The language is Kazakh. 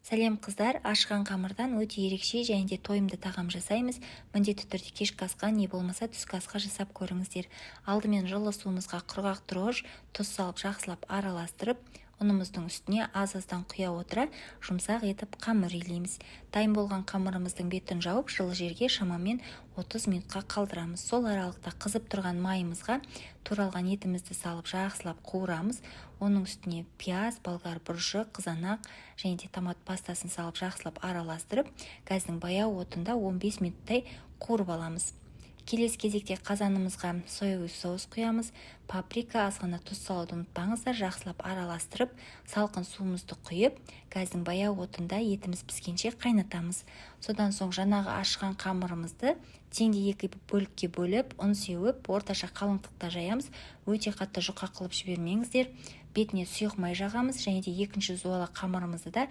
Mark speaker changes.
Speaker 1: Сәлем қыздар, ашқан қамырдан өте ерекше және де тойымды тағам жасаймыз. Міндетті түрде кешкі асқа не болмаса түскі асқа жасап көріңіздер. Алдымен жылы суымызға құрғақ дрожж, тұз салып жақсылап араластырып, ұнымыздың үстіне аз-аздан құя отыра жұмсақ етіп қамыр илейміз. Дайын болған қамырымыздың бетін жауып жылы жерге шамамен 30 минутқа қалдырамыз. Сол аралықта қызып тұрған майымызға туралған етімізді салып жақсылап қуырамыз. Оның үстіне пияз, болгар бұрышы, қызанақ және де томат пастасын салып жақсылап араластырып, газдың баяу отында 15 минуттай қуырып аламыз. Келесі кезекте қазанымызға соевый соус құямыз. Паприка, азғана тұз салуды ұмытпаңыздар. Жақсылап араластырып, салқын суымызды құйып, газдың баяу отында етіміз піскенше қайнатамыз. Содан соң жаңағы ашқан қамырымызды теңде 2 бөлікке бөліп, ұн сеуіп, орташа қалыңдықта жаямыз. Өте қатты жұқа қылып жібермеңіздер. Бетіне сұйық май жағамыз және де екінші зуала қамырымызды да